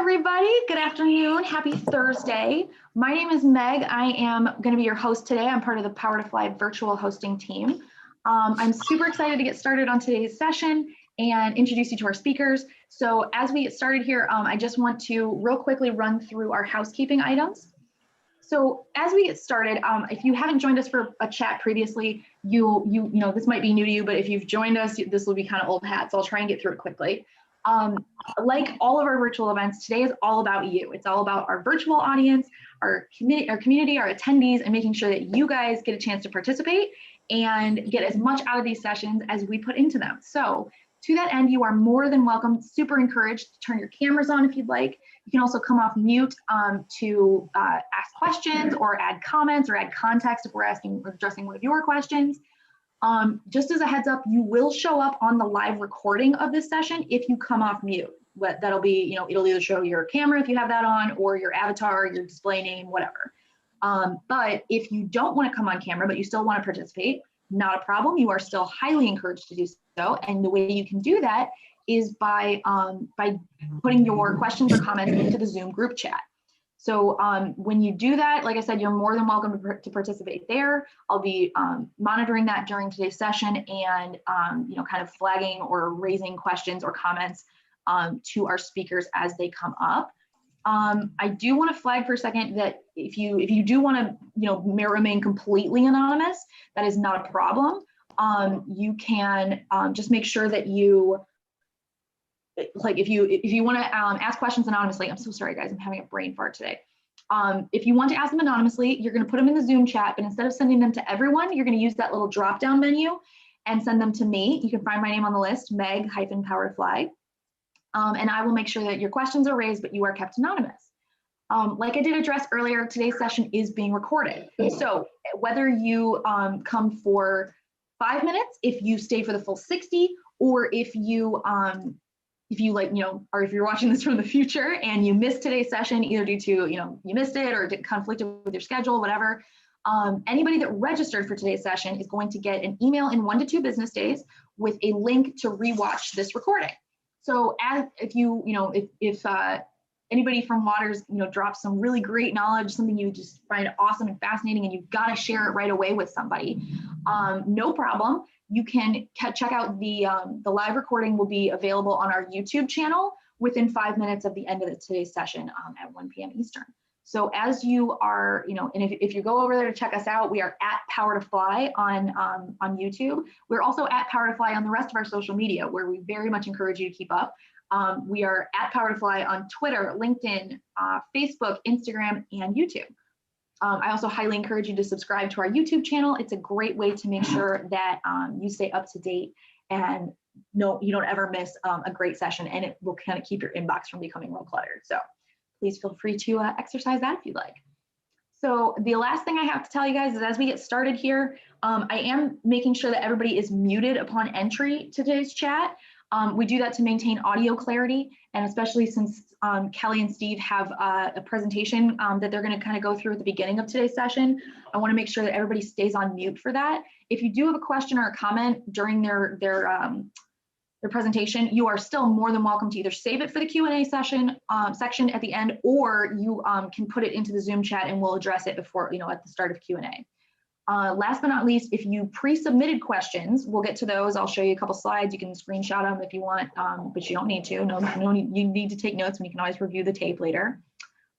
everybody. Good afternoon. Happy Thursday. My name is Meg. I am going to be your host today. I'm part of the Power to Fly virtual hosting team. I'm super excited to get started on today's session and introduce you to our speakers. So as we get started here, I just want to real quickly run through our housekeeping items. So as we get started, if you haven't joined us for a chat previously, you know, this might be new to you, but if you've joined us, this will be kind of old hat. So I'll try and get through it quickly. Like all of our virtual events, today is all about you. It's all about our virtual audience, our community, our attendees, and making sure that you guys get a chance to participate and get as much out of these sessions as we put into them. So to that end, you are more than welcome, super encouraged to turn your cameras on if you'd like. You can also come off mute to ask questions or add comments or add context if we're addressing one of your questions. Just as a heads up, you will show up on the live recording of this session if you come off mute. That'll be, you know, it'll either show your camera if you have that on, or your avatar, your display name, whatever. But if you don't want to come on camera, but you still want to participate, not a problem. You are still highly encouraged to do so. And the way you can do that is by putting your questions or comments into the Zoom group chat. So when you do that, like I said, you're more than welcome to participate there. I'll be monitoring that during today's session and you know, kind of flagging or raising questions or comments to our speakers as they come up. I do want to flag for a second that if you do want to, you know, remain completely anonymous, that is not a problem. You can just make sure that you, like, if you want to ask questions anonymously, I'm so sorry guys, I'm having a brain fart today. If you want to ask them anonymously, you're going to put them in the Zoom chat, but instead of sending them to everyone, you're going to use that little drop down menu and send them to me. You can find my name on the list, Meg-Power2Fly. And I will make sure that your questions are raised, but you are kept anonymous. Like I did address earlier, today's session is being recorded. So whether you come for 5 minutes, if you stay for the full 60, or if you like, you know, or if you're watching this from the future and you missed today's session, either due to, you know, you missed it or it conflicted with your schedule, whatever, anybody that registered for today's session is going to get an email in 1 to 2 business days with a link to rewatch this recording. So if anybody from Waters, you know, drops some really great knowledge, something you just find awesome and fascinating, and you've got to share it right away with somebody, no problem. You can check out the live recording will be available on our YouTube channel within 5 minutes of the end of today's session at 1 p.m. Eastern. So as you are, you know, and if you go over there to check us out, we are at Power to Fly on YouTube. We're also at Power to Fly on the rest of our social media, where we very much encourage you to keep up. We are at Power to Fly on Twitter, LinkedIn, Facebook, Instagram, and YouTube. I also highly encourage you to subscribe to our YouTube channel. It's a great way to make sure that you stay up to date and you don't ever miss a great session, and it will kind of keep your inbox from becoming real cluttered. So please feel free to exercise that if you'd like. So the last thing I have to tell you guys is, as we get started here, I am making sure that everybody is muted upon entry to today's chat. We do that to maintain audio clarity, and especially since Kelly and Steve have a presentation that they're going to kind of go through at the beginning of today's session. I want to make sure that everybody stays on mute for that. If you do have a question or a comment during their presentation, you are still more than welcome to either save it for the Q&A section at the end, or you can put it into the Zoom chat and we'll address it before, you know, at the start of Q&A. Last but not least, if you pre-submitted questions, we'll get to those. I'll show you a couple slides. You can screenshot them if you want, but you don't need to. No, you need to take notes, and you can always review the tape later.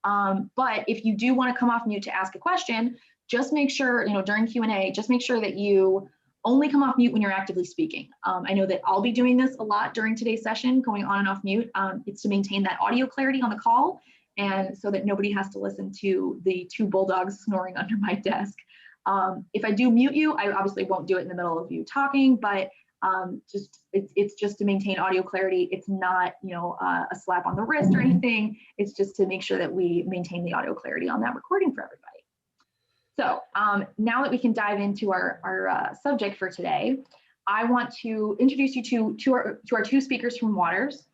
But if you do want to come off mute to ask a question, just make sure, you know, during Q&A, just make sure that you only come off mute when you're actively speaking. I know that I'll be doing this a lot during today's session, going on and off mute. It's to maintain that audio clarity on the call, and so that nobody has to listen to the 2 bulldogs snoring under my desk. If I do mute you, I obviously won't do it in the middle of you talking, but it's just to maintain audio clarity. It's not, you know, a slap on the wrist or anything. It's just to make sure that we maintain the audio clarity on that recording for everybody. So now that we can dive into our subject for today, I want to introduce you to our 2 speakers from Waters.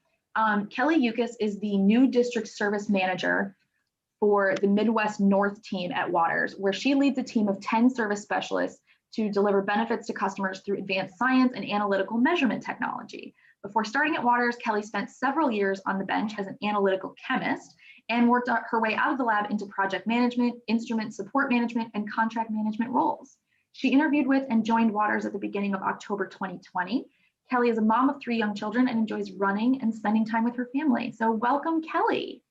Kelly Yukas is the new district service manager for the Midwest North team at Waters, where she leads a team of 10 service specialists to deliver benefits to customers through advanced science and analytical measurement technology. Before starting at Waters, Kelly spent several years on the bench as an analytical chemist and worked her way out of the lab into project management, instrument support management, and contract management roles. She interviewed with and joined Waters at the beginning of October 2020. Kelly is a mom of 3 young children and enjoys running and spending time with her family. So welcome, Kelly.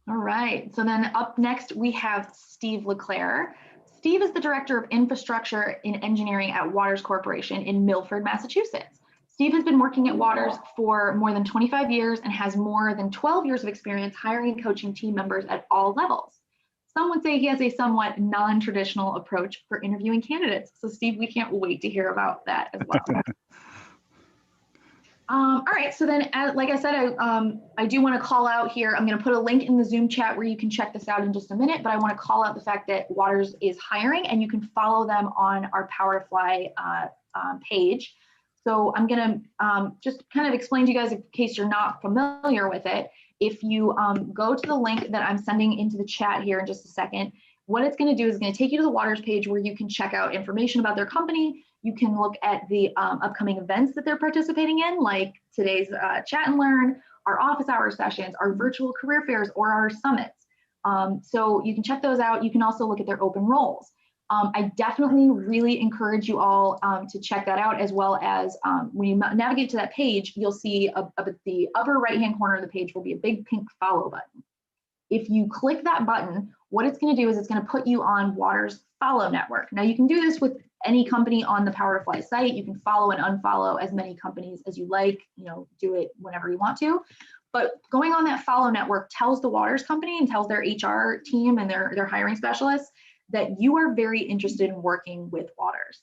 All right, so then up next we have Steve LeClaire. Steve is the Director of Infrastructure in Engineering at Waters Corporation in Milford, Massachusetts. Steve has been working at Waters for more than 25 years and has more than 12 years of experience hiring and coaching team members at all levels. Some would say he has a somewhat non-traditional approach for interviewing candidates. So Steve, we can't wait to hear about that as well. All right, so then, like I said, I do want to call out here, I'm going to put a link in the Zoom chat where you can check this out in just a minute, but I want to call out the fact that Waters is hiring and you can follow them on our Power to Fly page. So I'm going to just kind of explain to you guys in case you're not familiar with it. If you go to the link that I'm sending into the chat here in just a second, what it's going to do is going to take you to the Waters page where you can check out information about their company. You can look at the upcoming events that they're participating in, like today's Chat and Learn, our office hour sessions, our virtual career fairs, or our summits. So you can check those out. You can also look at their open roles. I definitely really encourage you all to check that out, as well as when you navigate to that page, you'll see up at the upper right-hand corner of the page will be a big pink follow button. If you click that button, what it's going to do is it's going to put you on Waters Follow Network. Now you can do this with any company on the Power to Fly site. You can follow and unfollow as many companies as you like, do it whenever you want to. But going on that Follow Network tells the Waters company and tells their HR team and their hiring specialists that you are very interested in working with Waters.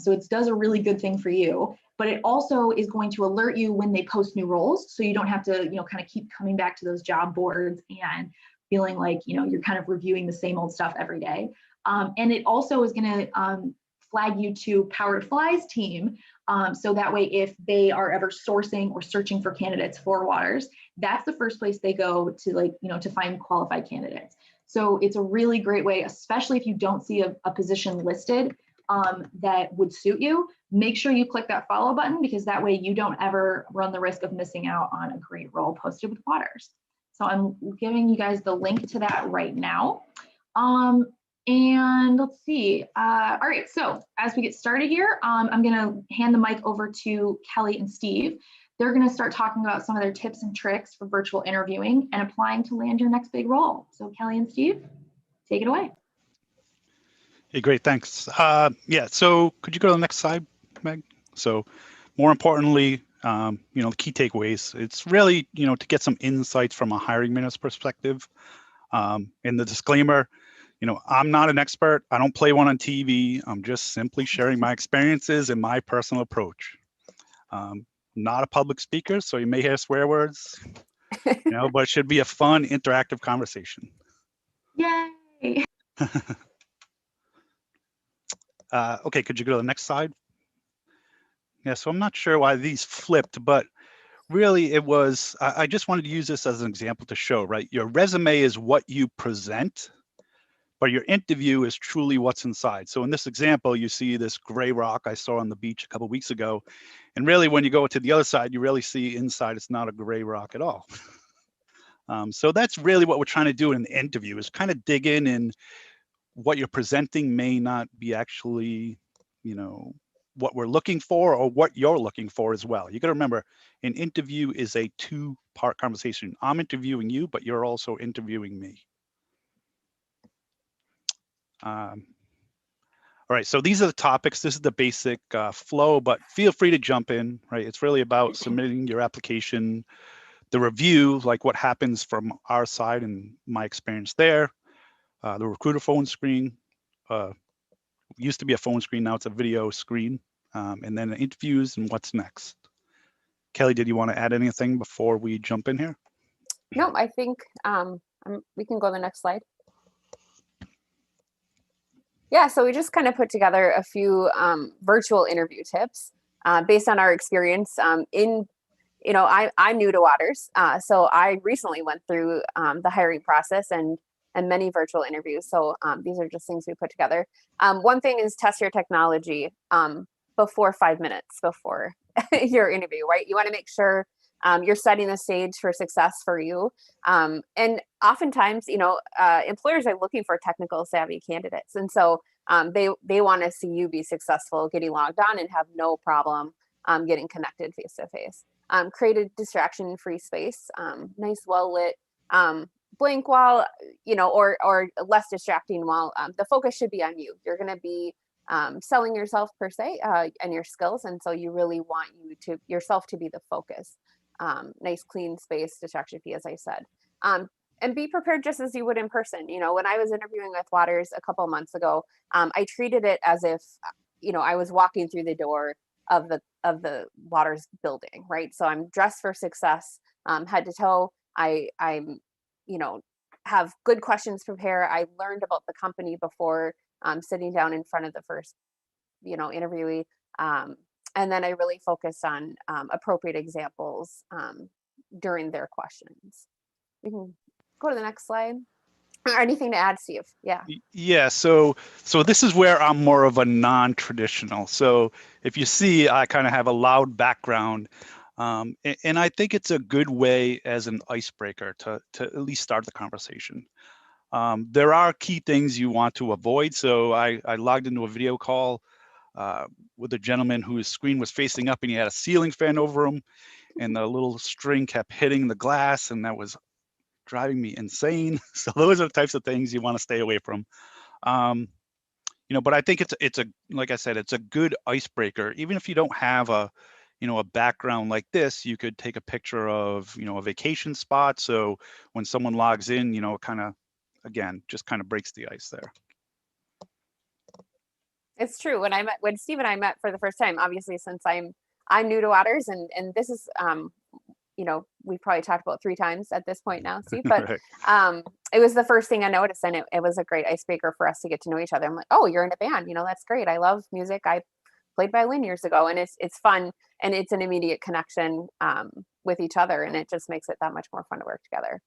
So it does a really good thing for you, but it also is going to alert you when they post new roles. So you don't have to, kind of keep coming back to those job boards and feeling like, you're kind of reviewing the same old stuff every day. And it also is going to flag you to Power to Fly's team. So that way, if they are ever sourcing or searching for candidates for Waters, that's the first place they go to, to find qualified candidates. So it's a really great way, especially if you don't see a position listed that would suit you. Make sure you click that follow button, because that way you don't ever run the risk of missing out on a great role posted with Waters. So I'm giving you guys the link to that right now. And let's see. All right, so as we get started here, I'm going to hand the mic over to Kelly and Steve. They're going to start talking about some of their tips and tricks for virtual interviewing and applying to land your next big role. So Kelly and Steve, take it away. Hey, great, thanks. Yeah, so could you go to the next slide, Meg? So more importantly, the key takeaways, it's really, to get some insights from a hiring manager's perspective. In the disclaimer, I'm not an expert. I don't play one on TV. I'm just simply sharing my experiences and my personal approach. Not a public speaker, so you may hear swear words, but it should be a fun, interactive conversation. Yay! Okay, could you go to the next slide? Yeah, so I'm not sure why these flipped, but really it was, I just wanted to use this as an example to show, right? Your resume is what you present, but your interview is truly what's inside. So in this example, you see this gray rock I saw on the beach a couple of weeks ago. And really, when you go to the other side, you really see inside it's not a gray rock at all. So that's really what we're trying to do in the interview, is kind of dig in, and what you're presenting may not be actually, what we're looking for or what you're looking for as well. You got to remember, an interview is a two-part conversation. I'm interviewing you, but you're also interviewing me. All right, so these are the topics. This is the basic flow, but feel free to jump in, right? It's really about submitting your application, the review, like what happens from our side and my experience there, the recruiter phone screen. Used to be a phone screen, now it's a video screen, and then the interviews and what's next. Kelly, did you want to add anything before we jump in here? No, I think we can go to the next slide. Yeah, so we just kind of put together a few virtual interview tips based on our experience I'm new to Waters, so I recently went through the hiring process and many virtual interviews. So these are just things we put together. One thing is test your technology. before 5 minutes before your interview, right? You want to make sure you're setting the stage for success for you. And oftentimes, employers are looking for technical savvy candidates. And so they want to see you be successful, getting logged on and have no problem getting connected face to face. Create a distraction-free space, nice, well-lit, blank wall, or less distracting wall. The focus should be on you. You're going to be selling yourself per se and your skills. And so you really want yourself to be the focus. Nice, clean space, distraction-free, as I said. And be prepared just as you would in person. When I was interviewing with Waters a couple months ago, I treated it as if, I was walking through the door of the Waters building, right? So I'm dressed for success, head to toe. I'm have good questions prepared. I learned about the company before sitting down in front of the first, interviewee. And then I really focused on appropriate examples during their questions. We can go to the next slide. Or anything to add, Steve? Yeah. Yeah. So this is where I'm more of a non-traditional. So if you see, I kind of have a loud background, and I think it's a good way as an icebreaker to at least start the conversation. There are key things you want to avoid. So I logged into a video call with a gentleman whose screen was facing up and he had a ceiling fan over him, and the little string kept hitting the glass, and that was driving me insane. So those are the types of things you want to stay away from. But I think it's a, like I said, it's a good icebreaker. Even if you don't have a background like this, you could take a picture of, a vacation spot. So when someone logs in, it kind of, again, just kind of breaks the ice there. It's true. When Steve and I met for the first time, obviously, since I'm new to Waters, and this is, we probably talked about 3 times at this point now, Steve, but Right. It was the first thing I noticed, and it was a great icebreaker for us to get to know each other. I'm like, oh, you're in a band, that's great. I love music. I played violin years ago, and it's fun, and it's an immediate connection with each other, and it just makes it that much more fun to work together.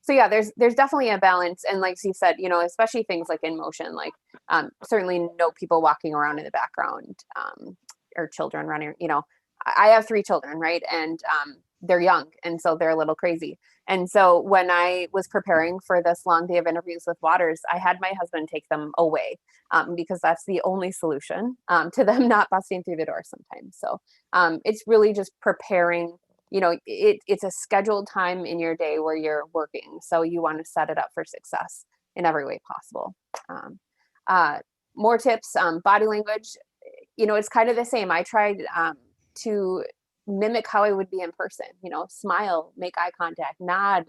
So yeah, there's definitely a balance, and like Steve said, especially things like in motion, like certainly no people walking around in the background or children running. I have 3 children, right, and they're young, and so they're a little crazy. And so when I was preparing for this long day of interviews with Waters, I had my husband take them away because that's the only solution to them not busting through the door sometimes. So it's really just preparing. It's a scheduled time in your day where you're working. So you want to set it up for success in every way possible. More tips, body language, it's kind of the same. I tried to mimic how I would be in person, smile, make eye contact, nod.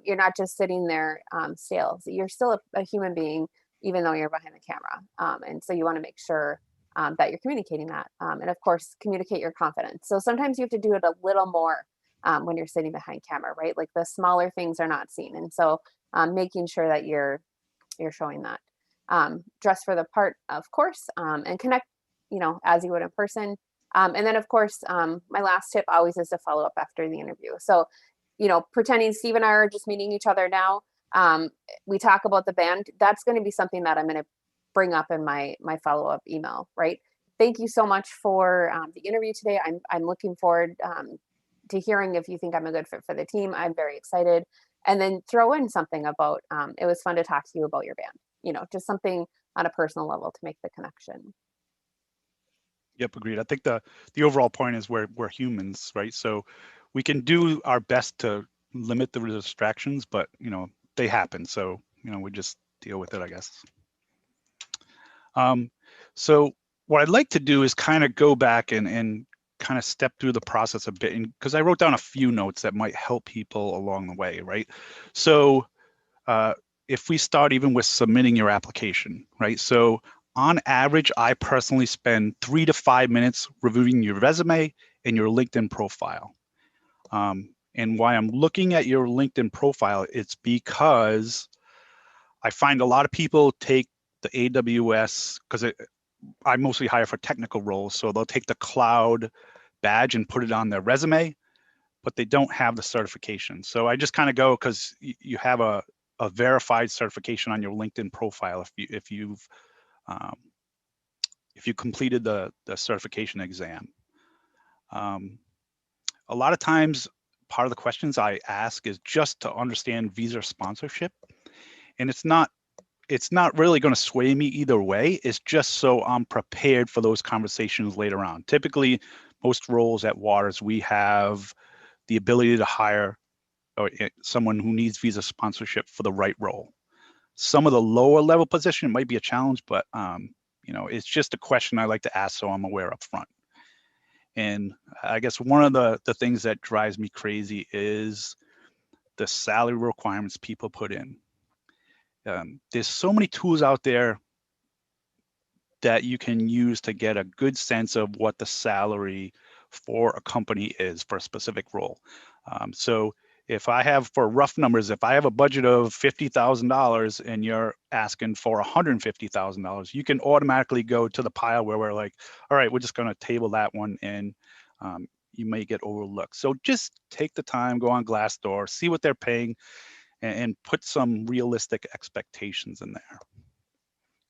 You're not just sitting there stale. So you're still a human being, even though you're behind the camera. And so you want to make sure that you're communicating that. And of course, communicate your confidence. So sometimes you have to do it a little more when you're sitting behind camera, right? Like the smaller things are not seen. And so making sure that you're showing that. Dress for the part, of course, and connect, as you would in person. And then, of course, my last tip always is to follow up after the interview. So, pretending Steve and I are just meeting each other now, we talk about the band. That's going to be something that I'm going to bring up in my follow-up email, right? Thank you so much for the interview today. I'm looking forward to hearing if you think I'm a good fit for the team. I'm very excited. And then throw in something about, it was fun to talk to you about your band, just something on a personal level to make the connection. Yep, agreed. I think the overall point is we're humans, right? So we can do our best to limit the distractions, but they happen. So we just deal with it, I guess. So what I'd like to do is kind of go back and kind of step through the process a bit, because I wrote down a few notes that might help people along the way, right? So if we start even with submitting your application, right? So on average, I personally spend 3 to 5 minutes reviewing your resume and your LinkedIn profile. And why I'm looking at your LinkedIn profile, it's because I find a lot of people take the AWS, because I mostly hire for technical roles, so they'll take the cloud badge and put it on their resume, but they don't have the certification. So I just kind of go, because you have a verified certification on your LinkedIn profile if you've if you completed the certification exam. A lot of times, part of the questions I ask is just to understand visa sponsorship, and it's not really going to sway me either way. It's just so I'm prepared for those conversations later on. Typically, most roles at Waters, we have the ability to hire someone who needs visa sponsorship for the right role. Some of the lower level position might be a challenge, but it's just a question I like to ask so I'm aware up front. And I guess one of the things that drives me crazy is the salary requirements people put in. There's so many tools out there that you can use to get a good sense of what the salary for a company is for a specific role. So if I have, for rough numbers, if I have a budget of $50,000 and you're asking for $150,000, you can automatically go to the pile where we're like, all right, we're just going to table that one, and you may get overlooked. So just take the time, go on Glassdoor, see what they're paying, and put some realistic expectations in there.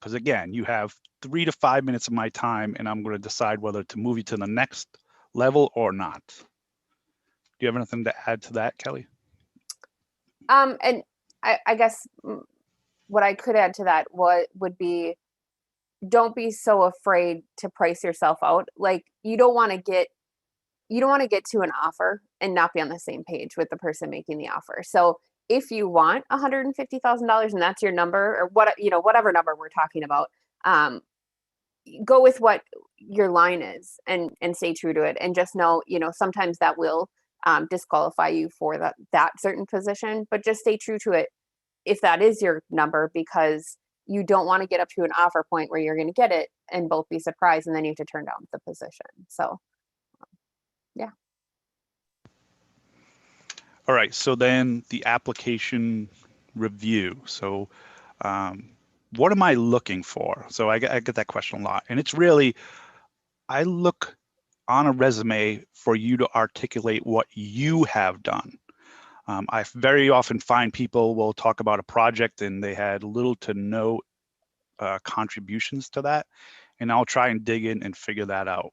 Because again, you have 3 to 5 minutes of my time, and I'm going to decide whether to move you to the next level or not. Do you have anything to add to that, Kelly? And I guess what I could add to that would be, don't be so afraid to price yourself out. Like, you don't want to get to an offer and not be on the same page with the person making the offer. So if you want $150,000 and that's your number, or whatever number we're talking about, go with what your line is and stay true to it. And just know, sometimes that will disqualify you for that certain position, but just stay true to it if that is your number, because you don't want to get up to an offer point where you're going to get it and both be surprised, and then you have to turn down the position. So, yeah. All right, so then the application review. So what am I looking for? So I get that question a lot, and it's really, I look on a resume for you to articulate what you have done. I very often find people will talk about a project and they had little to no contributions to that, and I'll try and dig in and figure that out.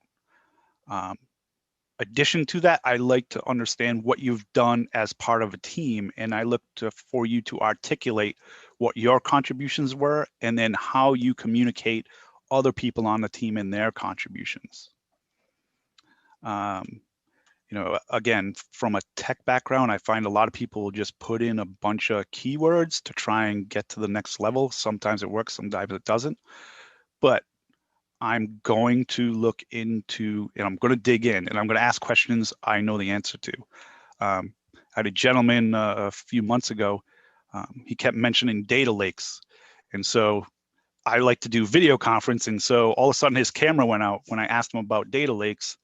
Addition to that, I like to understand what you've done as part of a team, and I look for you to articulate what your contributions were and then how you communicate other people on the team and their contributions. Again, from a tech background, I find a lot of people will just put in a bunch of keywords to try and get to the next level. Sometimes it works, sometimes it doesn't. But I'm going to look into, and I'm going to dig in, and I'm going to ask questions I know the answer to. I had a gentleman a few months ago, he kept mentioning data lakes. And so I like to do video conferencing. So all of a sudden his camera went out when I asked him about data lakes.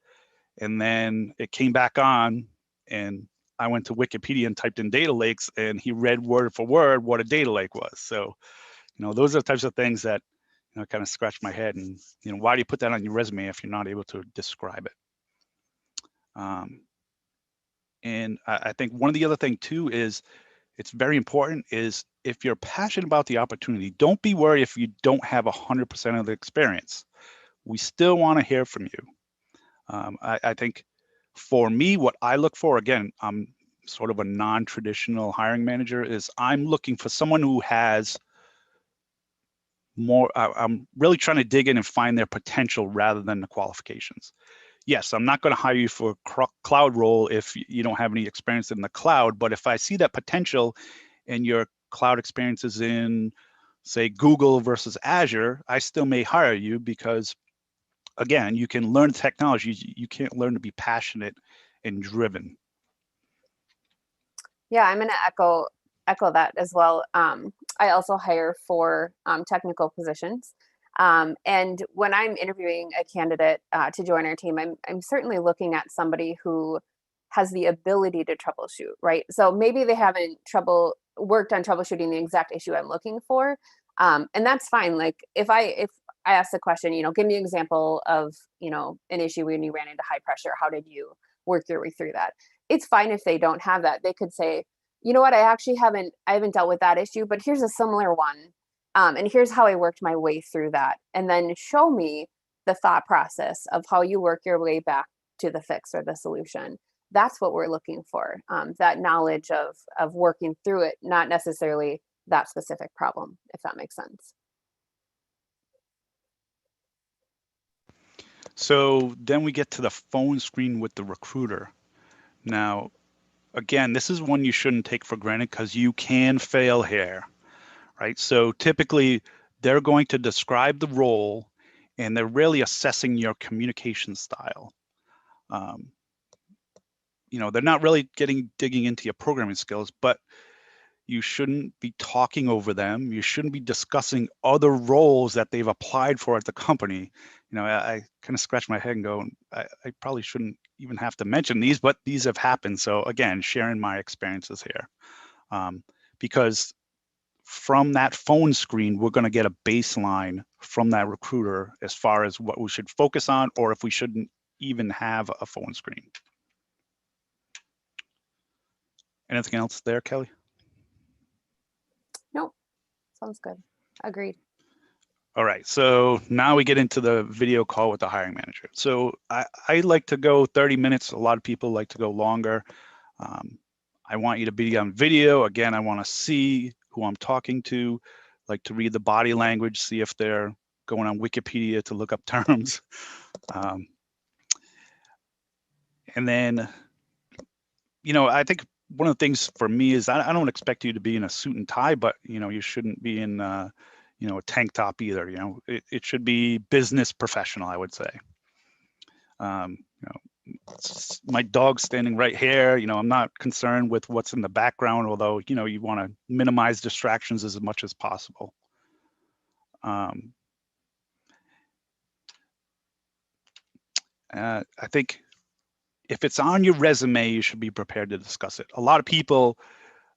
And then it came back on, and I went to Wikipedia and typed in data lakes, and he read word for word what a data lake was. So, those are the types of things that, kind of scratch my head. And, why do you put that on your resume if you're not able to describe it? And I think one of the other thing too is, it's very important, is if you're passionate about the opportunity, don't be worried if you don't have 100% of the experience. We still want to hear from you. I think for me, what I look for, again, I'm sort of a non-traditional hiring manager, is I'm looking for someone who has more, I'm really trying to dig in and find their potential rather than the qualifications. Yes, I'm not going to hire you for a cloud role if you don't have any experience in the cloud, but if I see that potential and your cloud experience is in, say, Google versus Azure, I still may hire you, because again, you can learn technology, you can't learn to be passionate and driven. Yeah, I'm going to echo that as well. I also hire for technical positions. And when I'm interviewing a candidate to join our team, I'm certainly looking at somebody who has the ability to troubleshoot, right? So maybe they haven't worked on troubleshooting the exact issue I'm looking for. And that's fine. Like, if I ask the question, give me an example of, an issue when you ran into high pressure, how did you work your way through that? It's fine if they don't have that. They could say, you know what, I haven't dealt with that issue, but here's a similar one. And here's how I worked my way through that. And then show me the thought process of how you work your way back to the fix or the solution. That's what we're looking for. That knowledge of working through it, not necessarily that specific problem, if that makes sense. So then we get to the phone screen with the recruiter. Now, again, this is one you shouldn't take for granted because you can fail here, right? So typically they're going to describe the role and they're really assessing your communication style. You know, they're not really digging into your programming skills, but you shouldn't be talking over them. You shouldn't be discussing other roles that they've applied for at the company. You know, I kind of scratch my head and go, I probably shouldn't even have to mention these, but these have happened. So again, sharing my experiences here. Because from that phone screen, we're going to get a baseline from that recruiter as far as what we should focus on, or if we shouldn't even have a phone screen. Anything else there, Kelly? Nope. Sounds good. Agreed. All right, so now we get into the video call with the hiring manager. So I like to go 30 minutes. A lot of people like to go longer. I want you to be on video. Again, I want to see who I'm talking to, like to read the body language, see if they're going on Wikipedia to look up terms. And then, you know, I think one of the things for me is I don't expect you to be in a suit and tie, but, you know, you shouldn't be in, you know, a tank top either. You know, it should be business professional, I would say. You know, my dog's standing right here. You know, I'm not concerned with what's in the background, although, you know, you want to minimize distractions as much as possible. I think if it's on your resume, you should be prepared to discuss it. A lot of people,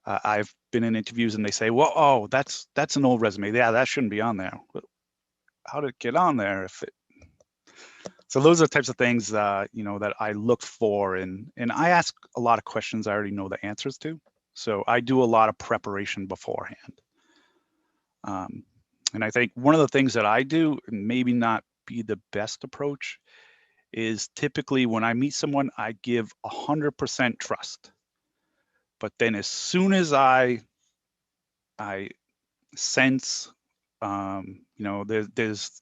I've been in interviews and they say, well, oh, that's an old resume. Yeah, that shouldn't be on there. But how did it get on there? So those are the types of things, you know, that I look for. And I ask a lot of questions I already know the answers to. So I do a lot of preparation beforehand. And I think one of the things that I do, and maybe not be the best approach, is typically when I meet someone, I give 100% trust. But then as soon as I sense, you know, there's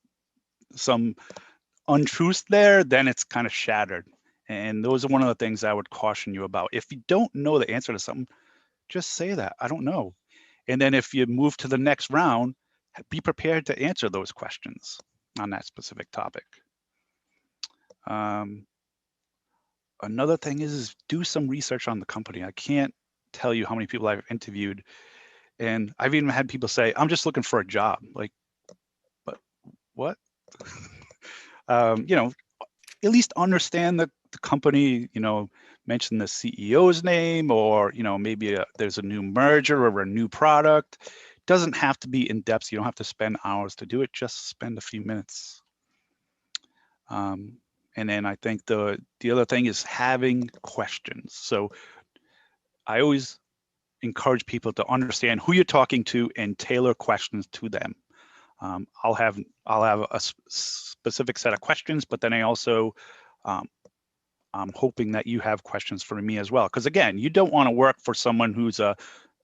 some untruth there, then it's kind of shattered. And those are one of the things I would caution you about. If you don't know the answer to something, just say that, I don't know. And then if you move to the next round, be prepared to answer those questions on that specific topic. Another thing is do some research on the company. I can't tell you how many people I've interviewed, and I've even had people say, I'm just looking for a job. Like, but what? You know, at least understand the company, you know, mention the CEO's name, or, you know, maybe there's a new merger or a new product. It doesn't have to be in depth. You don't have to spend hours to do it. Just spend a few minutes. And then I think the other thing is having questions. So I always encourage people to understand who you're talking to and tailor questions to them. I'll have a specific set of questions, but then I also I'm hoping that you have questions for me as well. Because again, you don't want to work for someone who's a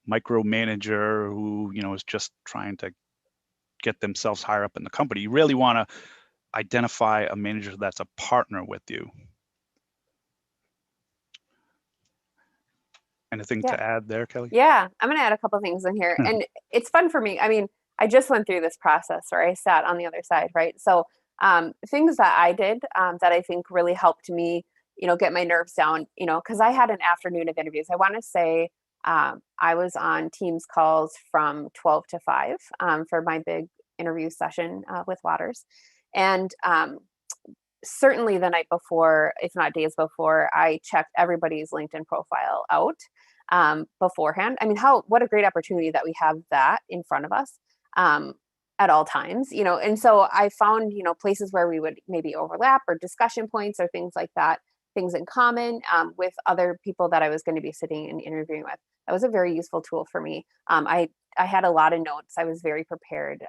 micromanager who, you know, is just trying to get themselves higher up in the company. You really want to identify a manager that's a partner with you. Anything to add there, Kelly? Yeah, I'm going to add a couple things in here. And it's fun for me. I mean, I just went through this process where I sat on the other side, right? So things that I did that I think really helped me, you know, get my nerves down, you know, because I had an afternoon of interviews. I want to say I was on Teams calls from 12 to 5 for my big interview session with Waters. And certainly the night before, if not days before, I checked everybody's LinkedIn profile out beforehand. I mean, what a great opportunity that we have that in front of us at all times, you know. And so I found, you know, places where we would maybe overlap or discussion points or things like that, things in common with other people that I was going to be sitting and interviewing with. That was a very useful tool for me. I had a lot of notes. I was very prepared,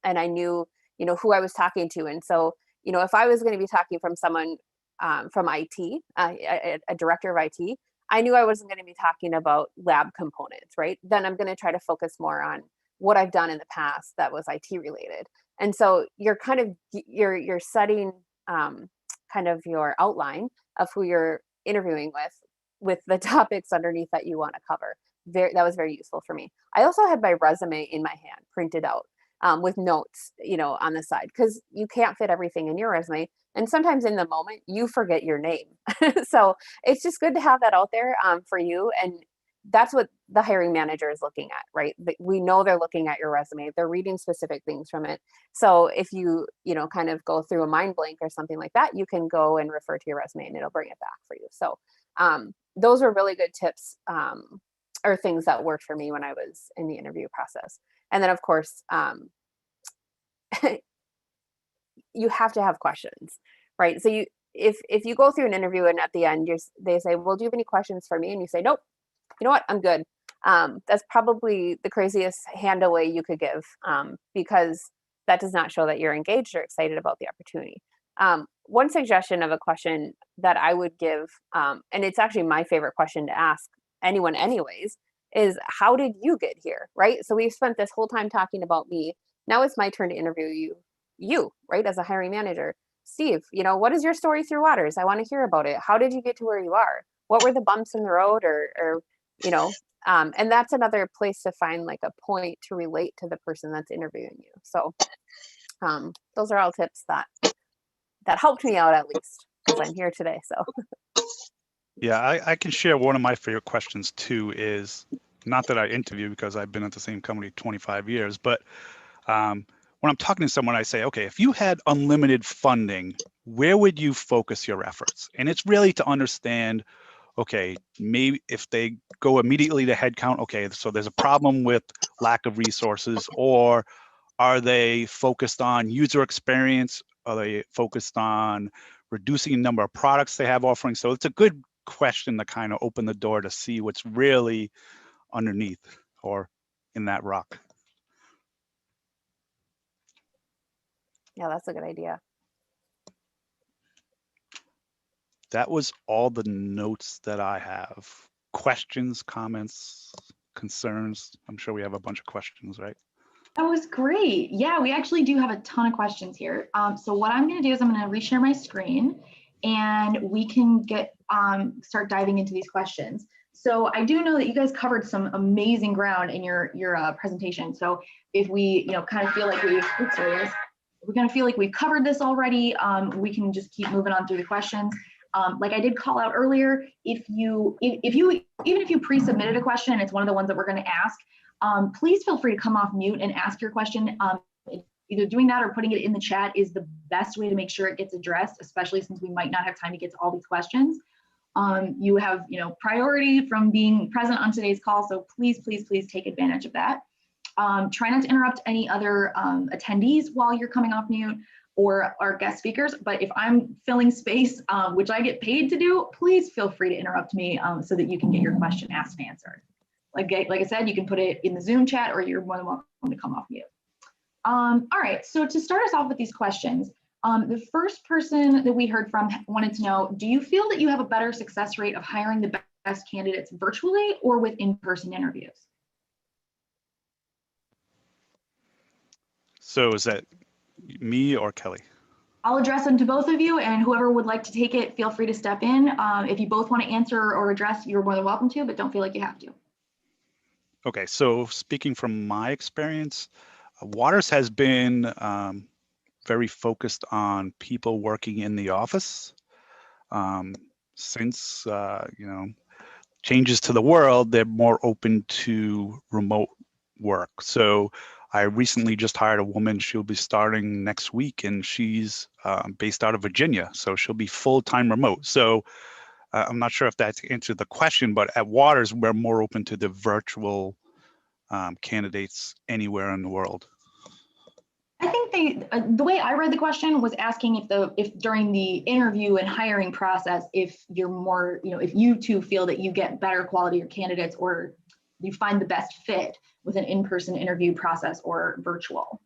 and I knew, you know, who I was talking to. And so, you know, if I was going to be talking from someone from IT, a director of IT, I knew I wasn't going to be talking about lab components, right? Then I'm going to try to focus more on what I've done in the past that was IT related. And so you're kind of you're setting kind of your outline of who you're interviewing with the topics underneath that you want to cover. That was very useful for me. I also had my resume in my hand printed out with notes, you know, on the side, because you can't fit everything in your resume. And sometimes in the moment you forget your name. So it's just good to have that out there for you. And that's what the hiring manager is looking at, right? We know they're looking at your resume. They're reading specific things from it. So if you know, kind of go through a mind blank or something like that, you can go and refer to your resume and it'll bring it back for you. So those were really good tips or things that worked for me when I was in the interview process. And then of course, you have to have questions, right? So if you go through an interview and at the end they say, well, do you have any questions for me? And you say, nope, you know what, I'm good. That's probably the craziest hand away you could give because that does not show that you're engaged or excited about the opportunity. One suggestion of a question that I would give, and it's actually my favorite question to ask anyone anyways, is how did you get here, right? So we've spent this whole time talking about me. Now it's my turn to interview you, right, as a hiring manager. Steve, you know, what is your story through Waters? I want to hear about it. How did you get to where you are? What were the bumps in the road or you know, and that's another place to find like a point to relate to the person that's interviewing you. So those are all tips that helped me out, at least because I'm here today. So Yeah, I can share one of my favorite questions too. Is not that I interview because I've been at the same company 25 years, but when I'm talking to someone, I say, okay, if you had unlimited funding, where would you focus your efforts? And it's really to understand, okay, maybe if they go immediately to headcount, okay, so there's a problem with lack of resources, or are they focused on user experience? Are they focused on reducing the number of products they have offering? So it's a good question to kind of open the door to see what's really underneath or in that rock. yeah, that's a good idea. That was all the notes that I have. Questions, comments, concerns? I'm sure we have a bunch of questions, right? That was great. Yeah, we actually do have a ton of questions here. So what I'm going to do is I'm going to reshare my screen and we can get start diving into these questions. So I do know that you guys covered some amazing ground in your presentation. So if we, kind of feel like we're going to feel like we've covered this already, we can just keep moving on through the questions. Like I did call out earlier, even if you pre-submitted a question and it's one of the ones that we're going to ask, please feel free to come off mute and ask your question. Either doing that or putting it in the chat is the best way to make sure it gets addressed, especially since we might not have time to get to all these questions. You have, priority from being present on today's call, so please, please, please take advantage of that. Try not to interrupt any other attendees while you're coming off mute or our guest speakers, but if I'm filling space, which I get paid to do, please feel free to interrupt me so that you can get your question asked and answered. Like I said, you can put it in the Zoom chat or you're more than welcome to come off mute. All right, so to start us off with these questions, the first person that we heard from wanted to know, do you feel that you have a better success rate of hiring the best candidates virtually or with in-person interviews? So is that me or Kelly? I'll address them to both of you, and whoever would like to take it, feel free to step in. If you both want to answer or address, you're more than welcome to, but don't feel like you have to. Okay, so speaking from my experience, Waters has been very focused on people working in the office. Since changes to the world, they're more open to remote work. So I recently just hired a woman. She'll be starting next week, and she's based out of Virginia, so she'll be full-time remote. So I'm not sure if that's answered the question, but at Waters, we're more open to the virtual candidates anywhere in the world. I think the way I read the question was asking if during the interview and hiring process, if you're more, if you two feel that you get better quality of candidates or you find the best fit with an in-person interview process or virtual.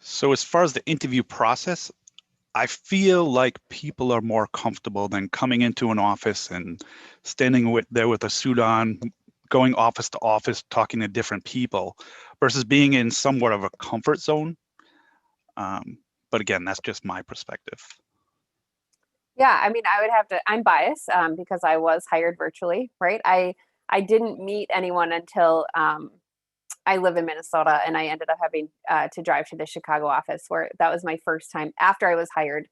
So as far as the interview process, I feel like people are more comfortable than coming into an office and standing there with a suit on, going office to office, talking to different people, versus being in somewhat of a comfort zone. But again, that's just my perspective. Yeah, I mean, I would have to, I'm biased because I was hired virtually, right? I didn't meet anyone until I live in Minnesota, and I ended up having to drive to the Chicago office, where that was my first time after I was hired.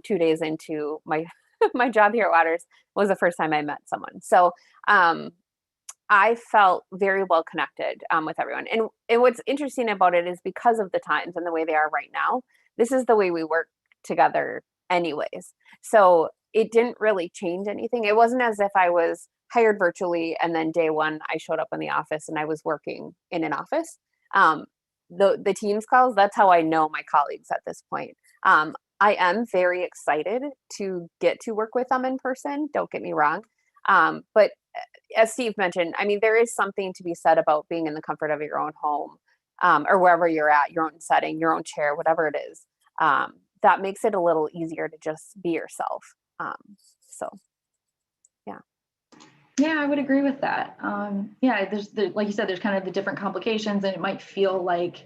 2 days into my my job here at Waters was the first time I met someone. So I felt very well connected with everyone. And what's interesting about it is because of the times and the way they are right now, this is the way we work together anyways. So it didn't really change anything. It wasn't as if I was hired virtually and then day one I showed up in the office and I was working in an office. The Teams calls, that's how I know my colleagues at this point. I am very excited to get to work with them in person, don't get me wrong. But as Steve mentioned, I mean, there is something to be said about being in the comfort of your own home, or wherever you're at, your own setting, your own chair, whatever it is. That makes it a little easier to just be yourself. So, yeah. Yeah, I would agree with that. Yeah, like you said, there's kind of the different complications, and it might feel like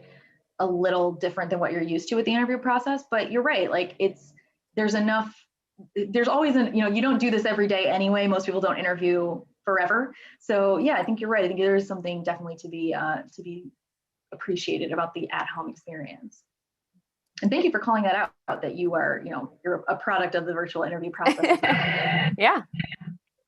a little different than what you're used to with the interview process. But you're right. Like there's always you don't do this every day anyway. Most people don't interview forever. So yeah, I think you're right. I think there is something definitely to be appreciated about the at-home experience. And thank you for calling that out, that you're a product of the virtual interview process. Yeah.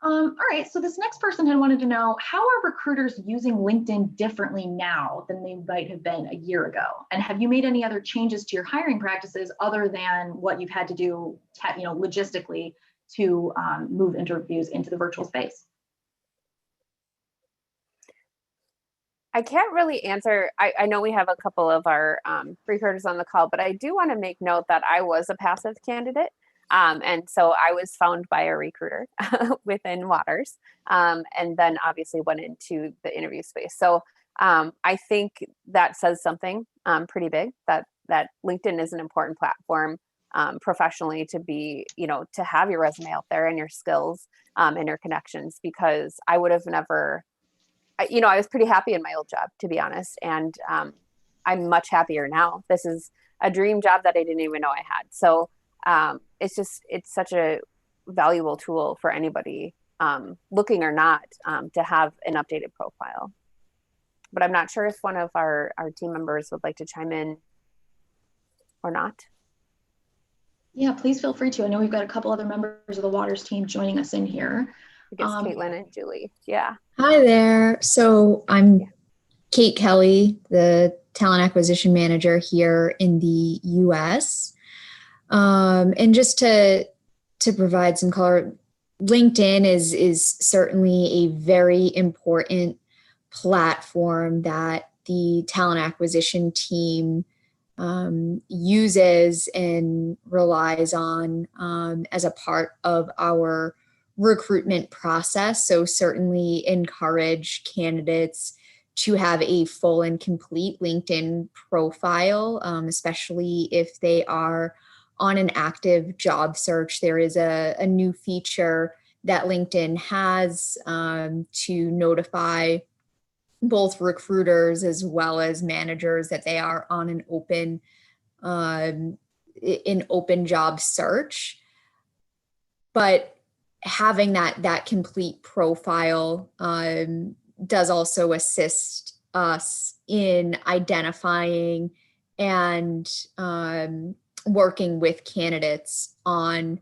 All right, so this next person had wanted to know, how are recruiters using LinkedIn differently now than they might have been a year ago? And have you made any other changes to your hiring practices other than what you've had to do logistically to move interviews into the virtual space? I can't really answer. I know we have a couple of our recruiters on the call, but I do want to make note that I was a passive candidate. And so I was found by a recruiter within Waters, and then obviously went into the interview space. So I think that says something pretty big, that LinkedIn is an important platform professionally to be, to have your resume out there and your skills and your connections, because I would have never, I was pretty happy in my old job, to be honest. And I'm much happier now. This is a dream job that I didn't even know I had. So it's such a valuable tool for anybody looking or not to have an updated profile. But I'm not sure if one of our team members would like to chime in or not. Yeah, please feel free to. I know we've got a couple other members of the Waters team joining us in here. I guess Caitlin and Julie. Yeah. Hi there. So I'm Kate Kelly, the talent acquisition manager here in the US. And just to provide some color, LinkedIn is certainly a very important platform that the talent acquisition team uses and relies on as a part of our recruitment process. So certainly encourage candidates to have a full and complete LinkedIn profile, especially if they are on an active job search. There is a new feature that LinkedIn has to notify both recruiters as well as managers that they are on an open job search. But having that complete profile does also assist us in identifying and working with candidates on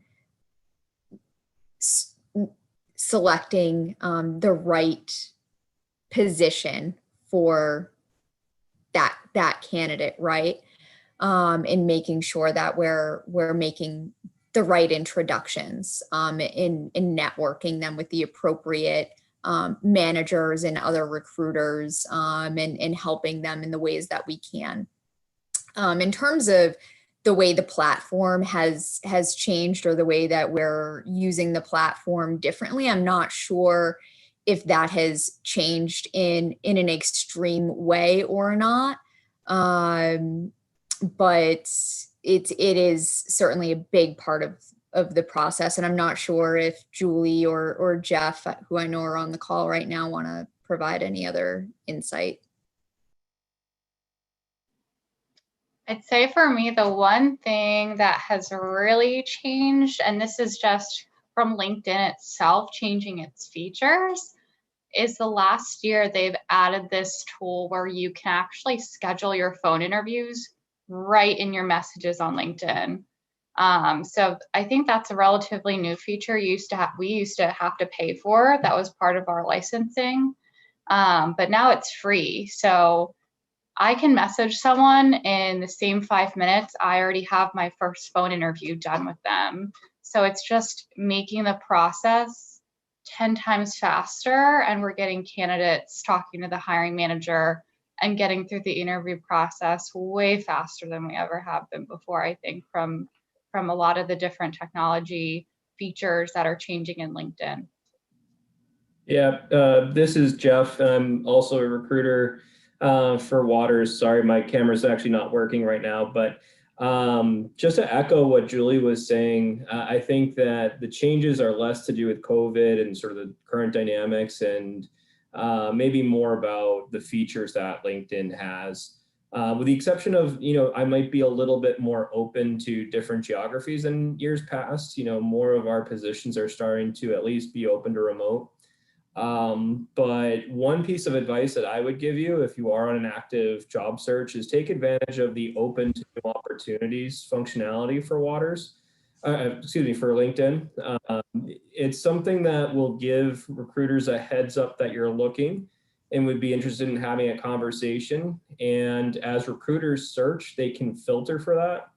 selecting the right position for that candidate, right? And making sure that we're making the right introductions in networking them with the appropriate managers and other recruiters, and helping them in the ways that we can. In terms of the way the platform has changed, or the way that we're using the platform differently, I'm not sure if that has changed in an extreme way or not. but it is certainly a big part of the process. And I'm not sure if Julie or Jeff, who I know are on the call right now, want to provide any other insight. I'd say for me, the one thing that has really changed, and this is just from LinkedIn itself changing its features, is the last year they've added this tool where you can actually schedule your phone interviews right in your messages on LinkedIn. So I think that's a relatively new feature we used to have to pay for. That was part of our licensing, but now it's free. So I can message someone in the same 5 minutes. I already have my first phone interview done with them. So it's just making the process 10 times faster, and we're getting candidates talking to the hiring manager and getting through the interview process way faster than we ever have been before, I think, from a lot of the different technology features that are changing in LinkedIn. Yeah, this is Jeff, and I'm also a recruiter for Waters. Sorry, my camera's actually not working right now, but just to echo what Julie was saying, I think that the changes are less to do with COVID and sort of the current dynamics, and maybe more about the features that LinkedIn has. With the exception of, I might be a little bit more open to different geographies than years past. More of our positions are starting to at least be open to remote. But one piece of advice that I would give you if you are on an active job search is take advantage of the open to new opportunities functionality for Waters, for LinkedIn. It's something that will give recruiters a heads up that you're looking and would be interested in having a conversation. And as recruiters search, they can filter for that.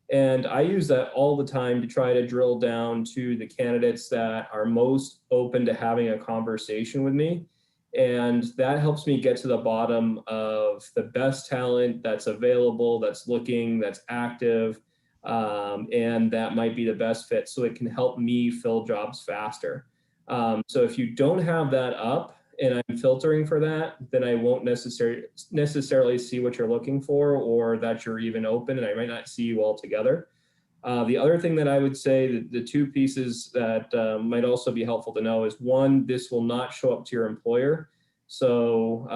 And I use that all the time to try to drill down to the candidates that are most open to having a conversation with me. And that helps me get to the bottom of the best talent that's available, that's looking, that's active, and that might be the best fit. So it can help me fill jobs faster. So if you don't have that up and I'm filtering for that, then I won't necessarily see what you're looking for, or that you're even open, and I might not see you altogether. The other thing that I would say, the two pieces that might also be helpful to know is, one, this will not show up to your employer. So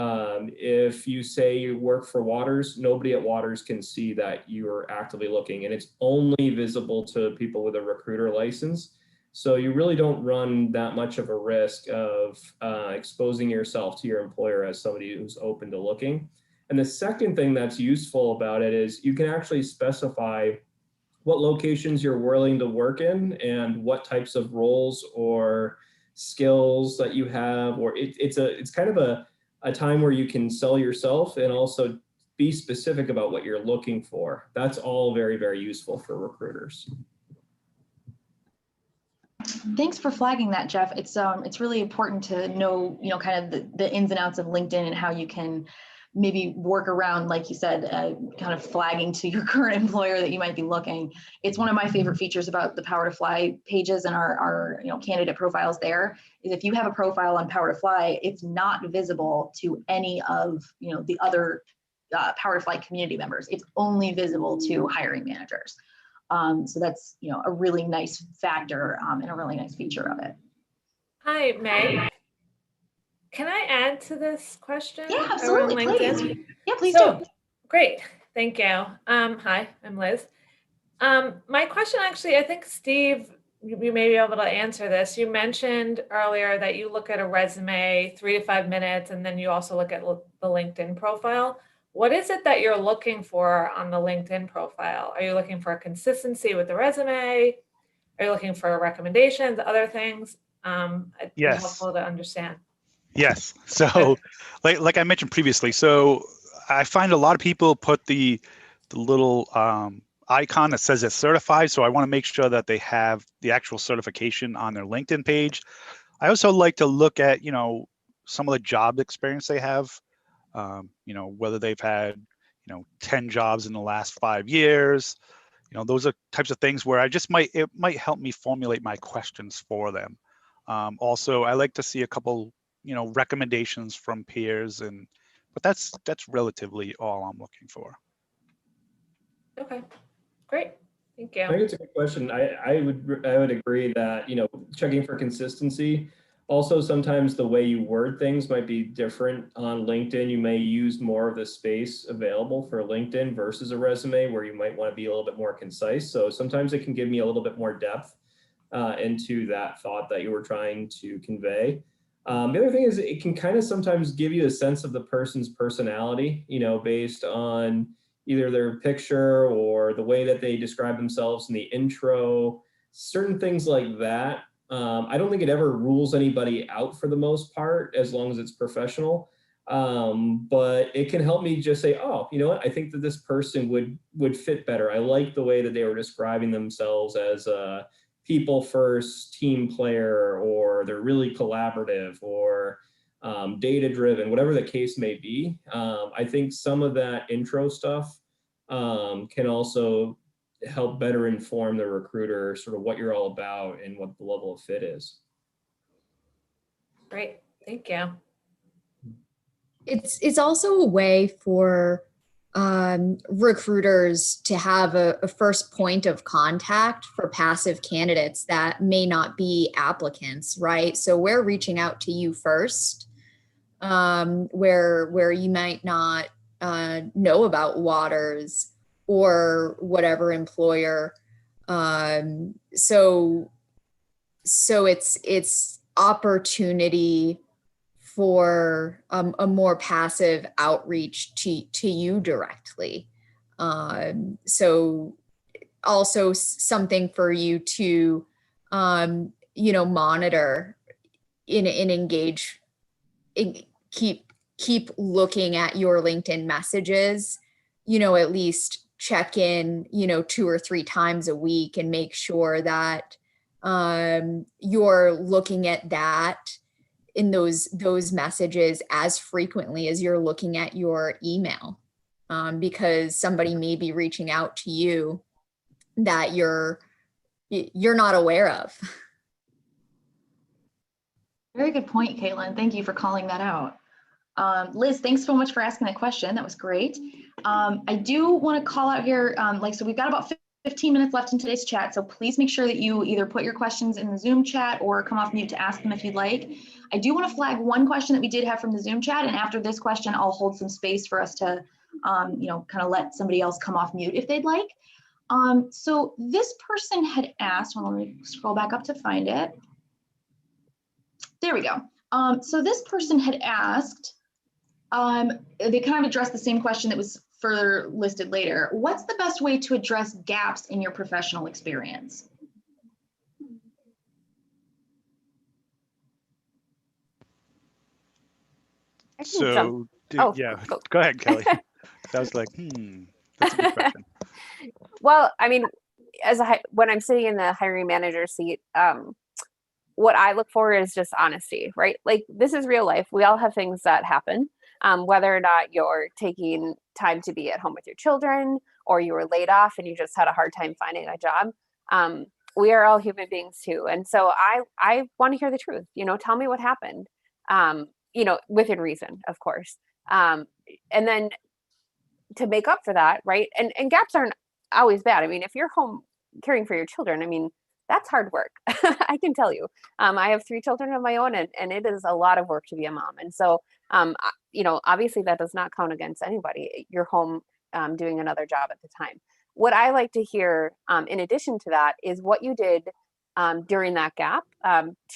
if you say you work for Waters, nobody at Waters can see that you are actively looking, and it's only visible to people with a recruiter license. So you really don't run that much of a risk of exposing yourself to your employer as somebody who's open to looking. And the second thing that's useful about it is you can actually specify what locations you're willing to work in and what types of roles or skills that you have, or it's kind of a time where you can sell yourself and also be specific about what you're looking for. That's all very, very useful for recruiters. Thanks for flagging that, Jeff. It's really important to know, kind of the ins and outs of LinkedIn and how you can maybe work around, like you said, kind of flagging to your current employer that you might be looking. It's one of my favorite features about the Power to Fly pages and our candidate profiles there is if you have a profile on Power to Fly, it's not visible to any of the other Power to Fly community members. It's only visible to hiring managers. So that's a really nice factor and a really nice feature of it. Hi, Meg. Can I add to this question? Yeah, absolutely. Please. Yeah, please do. Great. Thank you. Hi, I'm Liz. My question actually, I think Steve, you may be able to answer this. You mentioned earlier that you look at a resume 3 to 5 minutes, and then you also look at the LinkedIn profile. What is it that you're looking for on the LinkedIn profile? Are you looking for consistency with the resume? Are you looking for recommendations, other things? It'd be helpful to understand. Yes. So like I mentioned previously, so I find a lot of people put the little icon that says it's certified. So I want to make sure that they have the actual certification on their LinkedIn page. I also like to look at, some of the job experience they have. Whether they've had, 10 jobs in the last 5 years, those are types of things where it might help me formulate my questions for them. Also, I like to see a couple, recommendations from peers, but that's relatively all I'm looking for. Okay, great. Thank I think you. it's a good question. I would agree that, you know, checking for consistency. Also, sometimes the way you word things might be different on LinkedIn. You may use more of the space available for LinkedIn versus a resume where you might want to be a little bit more concise. So sometimes it can give me a little bit more depth into that thought that you were trying to convey. The other thing is it can kind of sometimes give you a sense of the person's personality, you know, based on either their picture or the way that they describe themselves in the intro, certain things like that. I don't think it ever rules anybody out for the most part, as long as it's professional. But it can help me just say, oh, you know what? I think that this person would fit better. I like the way that they were describing themselves as a people first team player, or they're really collaborative, or data driven, whatever the case may be. I think some of that intro stuff can also help better inform the recruiter sort of what you're all about and what the level of fit is. Great, thank you. It's also a way for recruiters to have a first point of contact for passive candidates that may not be applicants, right? So we're reaching out to you first, where you might not know about Waters or whatever employer. So it's opportunity for a more passive outreach to you directly. So also something for you to, monitor and engage, keep looking at your LinkedIn messages, at least check in, 2 or 3 times a week and make sure that you're looking at that in those messages as frequently as you're looking at your email, because somebody may be reaching out to you that you're not aware of. Very good point, Caitlin. Thank you for calling that out. Liz, thanks so much for asking that question. That was great. I do want to call out here, so we've got about 15 minutes left in today's chat, so please make sure that you either put your questions in the Zoom chat or come off mute to ask them if you'd like. I do want to flag one question that we did have from the Zoom chat, and after this question, I'll hold some space for us to, kind of let somebody else come off mute if they'd like. So this person had asked, well, let me scroll back up to find it. There we go. So this person had asked, they kind of addressed the same question that was further listed later. What's the best way to address gaps in your professional experience? So, yeah, go ahead, Kelly. I was like, that's a good question. Well, I mean, when I'm sitting in the hiring manager seat, what I look for is just honesty, right? Like, this is real life. We all have things that happen, whether or not you're taking time to be at home with your children, or you were laid off and you just had a hard time finding a job. We are all human beings too. And so I want to hear the truth, tell me what happened, within reason, of course. And then to make up for that, right? And gaps aren't always bad. I mean, if you're home caring for your children, I mean, that's hard work. I can tell you. I have 3 children of my own, and it is a lot of work to be a mom. And so, obviously that does not count against anybody. You're home doing another job at the time. What I like to hear, in addition to that, is what you did during that gap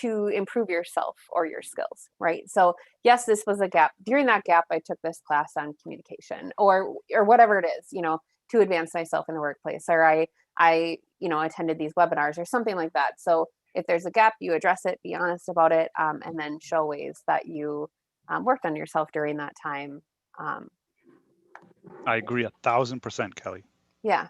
to improve yourself or your skills, right? So yes, this was a gap. During that gap, I took this class on communication, or whatever it is, to advance myself in the workplace, or I attended these webinars or something like that. So if there's a gap, you address it, be honest about it, and then show ways that you worked on yourself during that time. I agree 1,000%, Kelly. Yeah.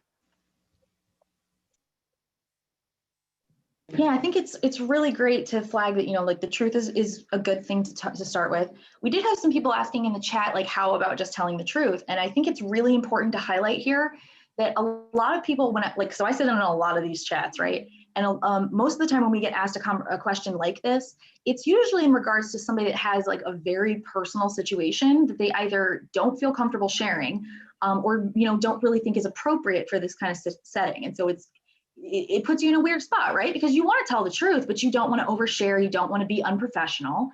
Yeah, I think it's really great to flag that, like, the truth is a good thing to start with. We did have some people asking in the chat, like, how about just telling the truth? And I think it's really important to highlight here that a lot of people, so I sit in a lot of these chats, right? And most of the time when we get asked a question like this, it's usually in regards to somebody that has like a very personal situation that they either don't feel comfortable sharing or, you know, don't really think is appropriate for this kind of setting. And so it puts you in a weird spot, right? Because you want to tell the truth, but you don't want to overshare. You don't want to be unprofessional.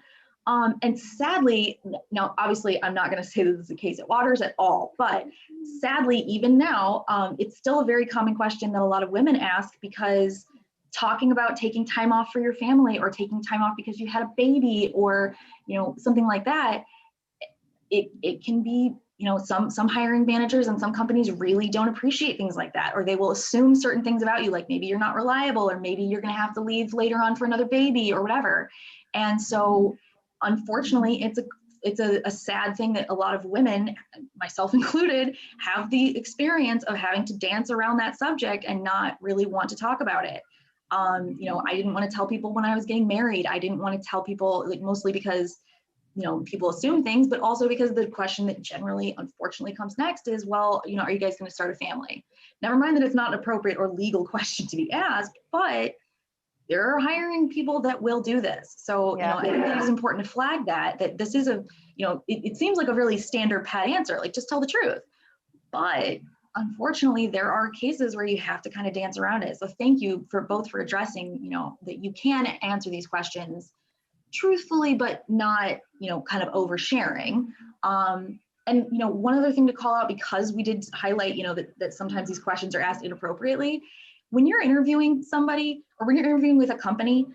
And sadly, now, obviously, I'm not going to say this is the case at Waters at all, but sadly, even now, it's still a very common question that a lot of women ask, because talking about taking time off for your family or taking time off because you had a baby or, you know, something like that, it can be, you know, some hiring managers and some companies really don't appreciate things like that, or they will assume certain things about you, like maybe you're not reliable, or maybe you're going to have to leave later on for another baby or whatever. And so unfortunately, it's a sad thing that a lot of women, myself included, have the experience of having to dance around that subject and not really want to talk about it. You know, I didn't want to tell people when I was getting married. I didn't want to tell people, like, mostly because, you know, people assume things, but also because the question that generally, unfortunately, comes next is, well, you know, are you guys going to start a family? Never mind that it's not an appropriate or legal question to be asked, but there are hiring people that will do this. So, you know, I think that is important to flag that this is a, you know, it seems like a really standard pat answer, like just tell the truth. But unfortunately, there are cases where you have to kind of dance around it. So thank you for addressing, you know, that you can answer these questions truthfully, but not, you know, kind of oversharing. And, you know, one other thing to call out, because we did highlight, you know, that sometimes these questions are asked inappropriately. When you're interviewing somebody or when you're interviewing with a company,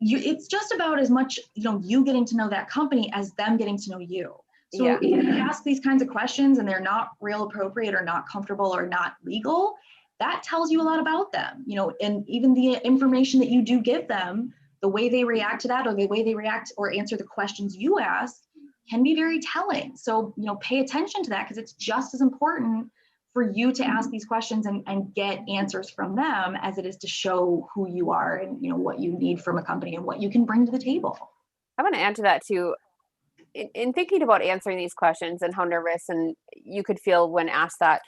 it's just about as much, you know, you getting to know that company as them getting to know you. So if you ask these kinds of questions and they're not real appropriate or not comfortable or not legal, that tells you a lot about them, you know, and even the information that you do give them, the way they react to that or the way they react or answer the questions you ask can be very telling. So, you know, pay attention to that, because it's just as important for you to ask these questions and get answers from them as it is to show who you are and, you know, what you need from a company and what you can bring to the table. I want to add to that too. In thinking about answering these questions and how nervous and you could feel when asked that,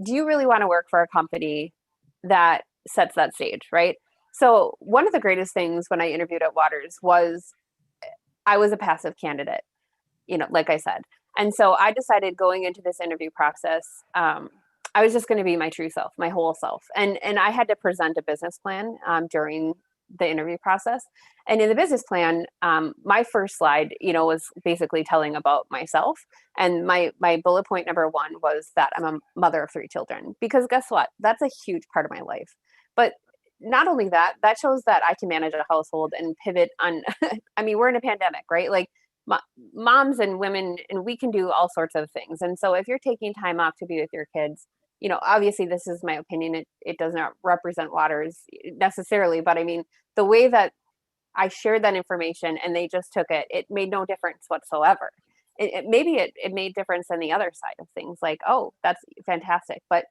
do you really want to work for a company that sets that stage, right? So one of the greatest things when I interviewed at Waters was I was a passive candidate, you know, like I said. And so I decided going into this interview process, I was just going to be my true self, my whole self. And I had to present a business plan during the interview process. And in the business plan, my first slide, you know, was basically telling about myself. And my bullet point number one was that I'm a mother of 3 children, because guess what? That's a huge part of my life. But not only that, that shows that I can manage a household and pivot on, I mean, we're in a pandemic, right? Like moms and women, and we can do all sorts of things. And so if you're taking time off to be with your kids, you know, obviously this is my opinion. It does not represent Waters necessarily, but I mean, the way that I shared that information and they just took it, it made no difference whatsoever. Maybe it made difference on the other side of things, like, oh, that's fantastic. But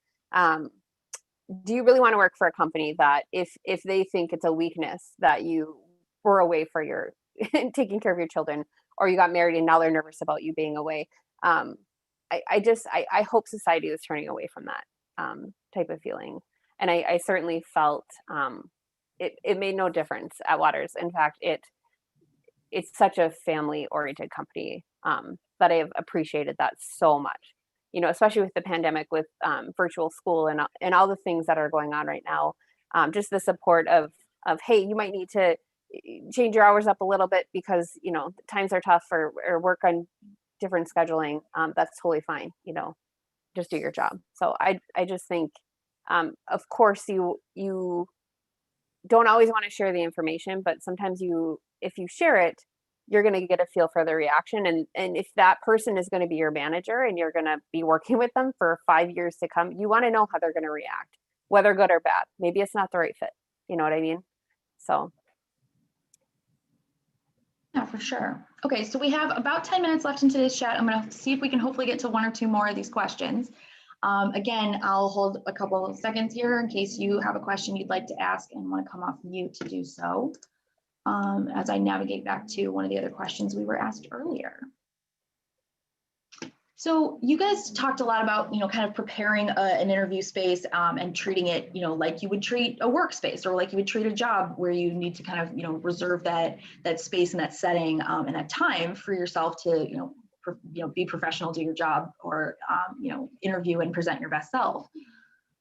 do you really want to work for a company that if they think it's a weakness that you were away for your taking care of your children, or you got married and now they're nervous about you being away? I hope society is turning away from that type of feeling. And I certainly felt it made no difference at Waters. In fact, it's such a family oriented company that I have appreciated that so much, you know, especially with the pandemic, with virtual school and all the things that are going on right now. Just the support of, hey, you might need to change your hours up a little bit because, you know, times are tough, or work on different scheduling. That's totally fine. You know, just do your job. So I just think, of course, you don't always want to share the information, but sometimes if you share it, you're going to get a feel for the reaction. And if that person is going to be your manager and you're going to be working with them for 5 years to come, you want to know how they're going to react, whether good or bad. Maybe it's not the right fit. You know what I mean? So. Yeah, for sure. Okay, so we have about 10 minutes left in today's chat. I'm going to see if we can hopefully get to 1 or 2 more of these questions. Again, I'll hold a couple of seconds here in case you have a question you'd like to ask and want to come off mute to do so, as I navigate back to one of the other questions we were asked earlier. So you guys talked a lot about, kind of preparing an interview space and treating it, like you would treat a workspace or like you would treat a job where you need to kind of, reserve that space and that setting and that time for yourself to, be professional, do your job, or, interview and present your best self.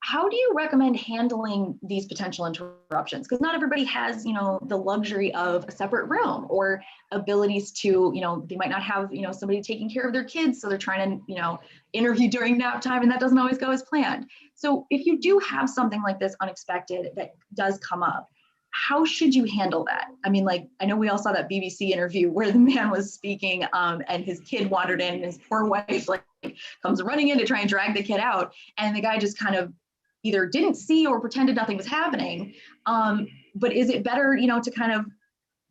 How do you recommend handling these potential interruptions? Because not everybody has, the luxury of a separate room or abilities to, they might not have, somebody taking care of their kids. So they're trying to, interview during nap time, and that doesn't always go as planned. So if you do have something like this unexpected that does come up, how should you handle that? I mean, like, I know we all saw that BBC interview where the man was speaking and his kid wandered in and his poor wife comes running in to try and drag the kid out. And the guy just kind of either didn't see or pretended nothing was happening. But is it better, to kind of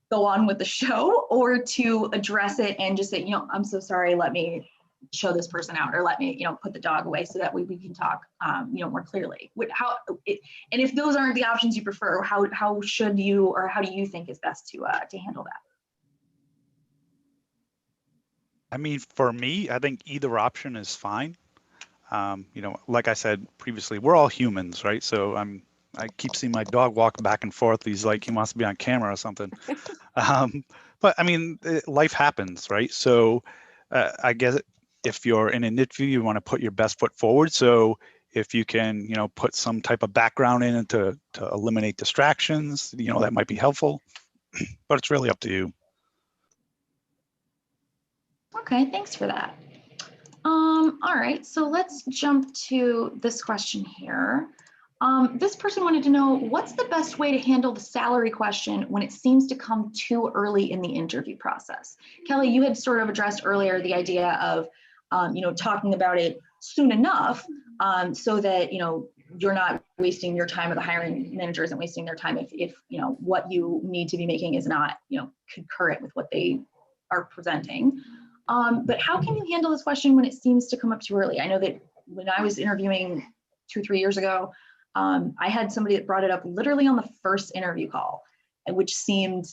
go on with the show, or to address it and just say, I'm so sorry, let me show this person out, or let me, put the dog away so that we can talk, more clearly. And if those aren't the options you prefer, how should you, or how do you think is best to handle that? I mean, for me, I think either option is fine. Like I said previously, we're all humans, right? So I keep seeing my dog walk back and forth. He's like, he wants to be on camera or something. But I mean, life happens, right? So I guess if you're in an interview, you want to put your best foot forward. So if you can, put some type of background in it to eliminate distractions, that might be helpful, but it's really up to you. Okay, thanks for that. All right, so let's jump to this question here. This person wanted to know, what's the best way to handle the salary question when it seems to come too early in the interview process? Kelly, you had sort of addressed earlier the idea of, talking about it soon enough so that, you're not wasting your time, or the hiring manager isn't wasting their time if what you need to be making is not, concurrent with what they are presenting. But how can you handle this question when it seems to come up too early? I know that when I was interviewing 2-3 years ago, I had somebody that brought it up literally on the first interview call, which seemed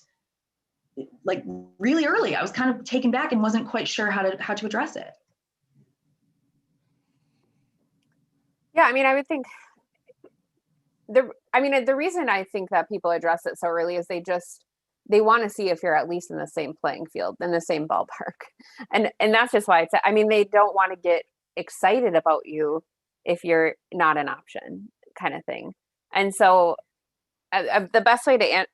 like really early. I was kind of taken back and wasn't quite sure how to address it. Yeah, I mean, I would think the reason I think that people address it so early is they want to see if you're at least in the same playing field, in the same ballpark. And that's just why they don't want to get excited about you if you're not an option, kind of thing. And so the best way to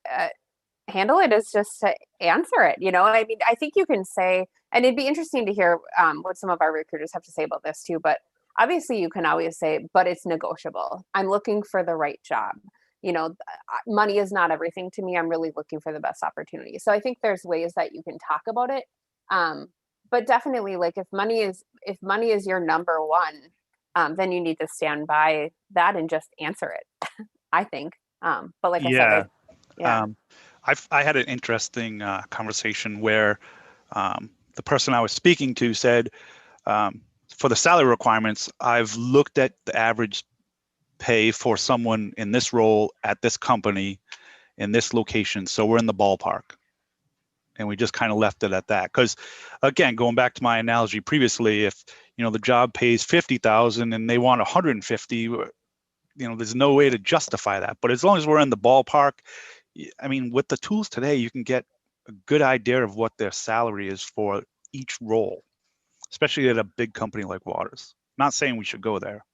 handle it is just to answer it. I think you can say, and it'd be interesting to hear what some of our recruiters have to say about this too, but obviously you can always say, but it's negotiable. I'm looking for the right job. Money is not everything to me. I'm really looking for the best opportunity. So I think there's ways that you can talk about it. But definitely, like, if money is your number one, then you need to stand by that and just answer it, I think. But like I said, I had an interesting conversation where the person I was speaking to said, for the salary requirements, I've looked at the average pay for someone in this role at this company in this location, so we're in the ballpark. And we just kind of left it at that, because again, going back to my analogy previously, if the job pays 50,000 and they want 150, there's no way to justify that. But as long as we're in the ballpark, I mean, with the tools today, you can get a good idea of what their salary is for each role, especially at a big company like Waters. Not saying we should go there.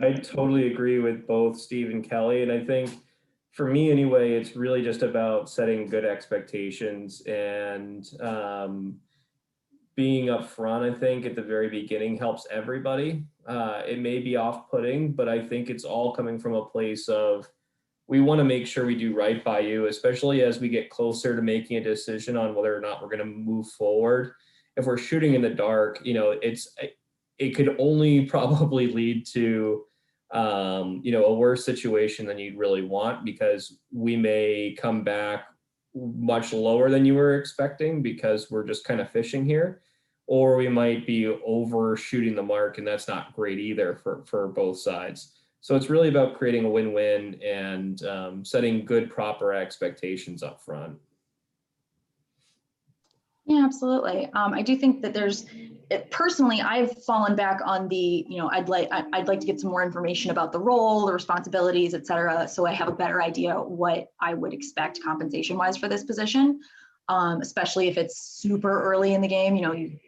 I totally agree with both Steve and Kelly. And I think for me anyway, it's really just about setting good expectations and being upfront. I think at the very beginning helps everybody. It may be off-putting, but I think it's all coming from a place of, we want to make sure we do right by you, especially as we get closer to making a decision on whether or not we're going to move forward. If we're shooting in the dark, it could only probably lead to, a worse situation than you'd really want, because we may come back much lower than you were expecting because we're just kind of fishing here, or we might be overshooting the mark, and that's not great either for both sides. So it's really about creating a win-win and setting good, proper expectations up front. Yeah, absolutely. I do think that there's personally, I've fallen back on the, I'd like to get some more information about the role, the responsibilities, et cetera, so I have a better idea what I would expect compensation wise for this position, especially if it's super early in the game. You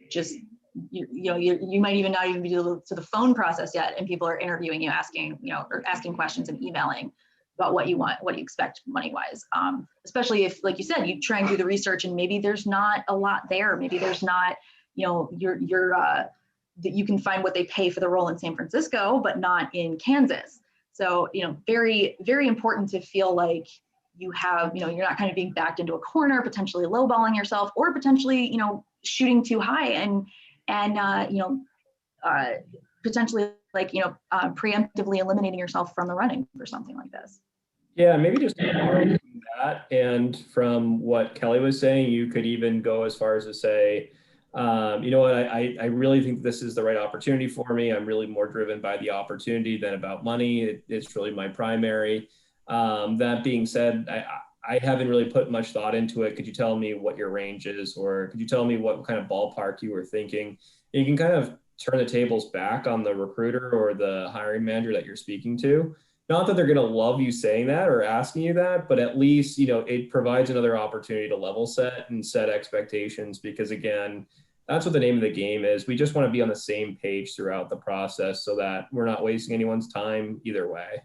might even not even be to the phone process yet, and people are interviewing you, asking questions and emailing about what you want, what you expect money wise. Especially if, like you said, you try and do the research and maybe there's not a lot there. Maybe there's not, that you can find what they pay for the role in San Francisco, but not in Kansas. So, very, very important to feel like you have, you're not kind of being backed into a corner, potentially lowballing yourself, or potentially, shooting too high and potentially preemptively eliminating yourself from the running for something like this. Yeah, maybe just to borrow from that, and from what Kelly was saying, you could even go as far as to say, you know what, I really think this is the right opportunity for me. I'm really more driven by the opportunity than about money. It's really my primary. That being said, I haven't really put much thought into it. Could you tell me what your range is, or could you tell me what kind of ballpark you were thinking? You can kind of turn the tables back on the recruiter or the hiring manager that you're speaking to. Not that they're going to love you saying that or asking you that, but at least, it provides another opportunity to level set and set expectations, because again, that's what the name of the game is. We just want to be on the same page throughout the process so that we're not wasting anyone's time either way.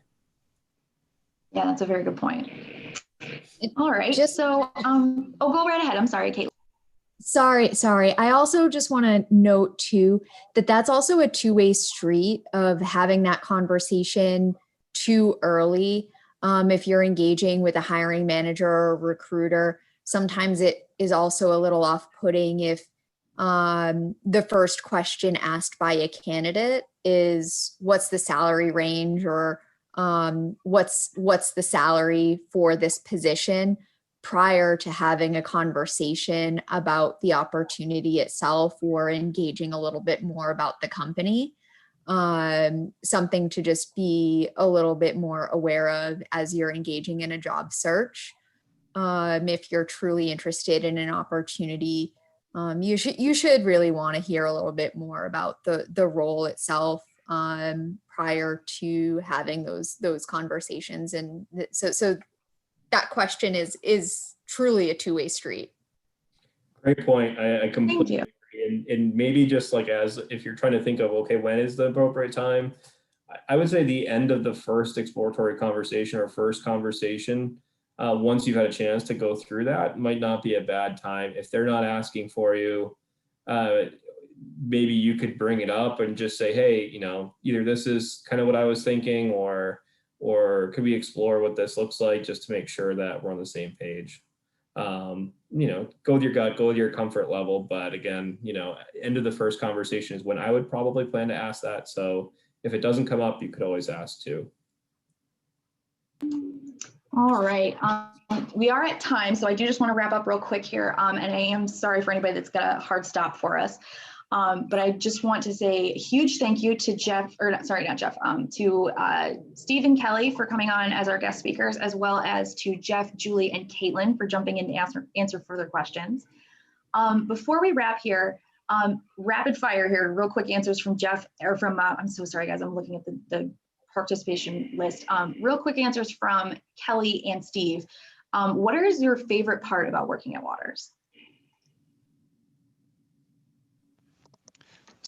Yeah, that's a very good point. All right. Go right ahead. I'm sorry, Kate. Sorry. I also just want to note too, that that's also a two-way street of having that conversation too early. If you're engaging with a hiring manager or recruiter, sometimes it is also a little off-putting if the first question asked by a candidate is, what's the salary range, or what's the salary for this position, prior to having a conversation about the opportunity itself or engaging a little bit more about the company. Something to just be a little bit more aware of as you're engaging in a job search. If you're truly interested in an opportunity, you should really want to hear a little bit more about the role itself prior to having those conversations. And so that question is truly a two-way street. Great point. I completely agree. And maybe just like, as if you're trying to think of, okay, when is the appropriate time? I would say the end of the first exploratory conversation or first conversation, once you've had a chance to go through that, might not be a bad time. If they're not asking for you, maybe you could bring it up and just say, hey, either this is kind of what I was thinking, or could we explore what this looks like, just to make sure that we're on the same page. Go with your gut, go with your comfort level. But again, end of the first conversation is when I would probably plan to ask that. So if it doesn't come up, you could always ask too. All right. We are at time, so I do just want to wrap up real quick here. And I am sorry for anybody that's got a hard stop for us. But I just want to say a huge thank you to Steve and Kelly for coming on as our guest speakers, as well as to Jeff, Julie, and Caitlin for jumping in to answer further questions. Before we wrap here, rapid fire here, real quick answers from Jeff, or from, I'm so sorry guys, I'm looking at the participation list. Real quick answers from Kelly and Steve. What is your favorite part about working at Waters?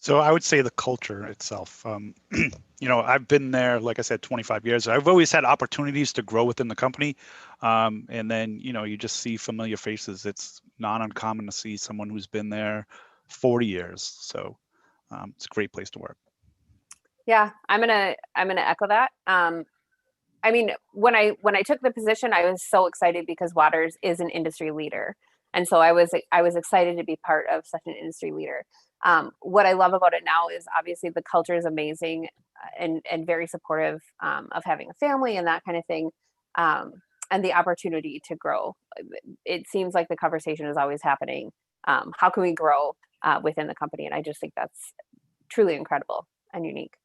So I would say the culture itself. I've been there, like I said, 25 years. I've always had opportunities to grow within the company. And then, you just see familiar faces. It's not uncommon to see someone who's been there 40 years. So it's a great place to work. Yeah, I'm gonna echo that. When I took the position, I was so excited because Waters is an industry leader. And so I was excited to be part of such an industry leader. What I love about it now is obviously the culture is amazing and very supportive of having a family and that kind of thing, and the opportunity to grow. It seems like the conversation is always happening. How can we grow within the company? And I just think that's truly incredible and unique.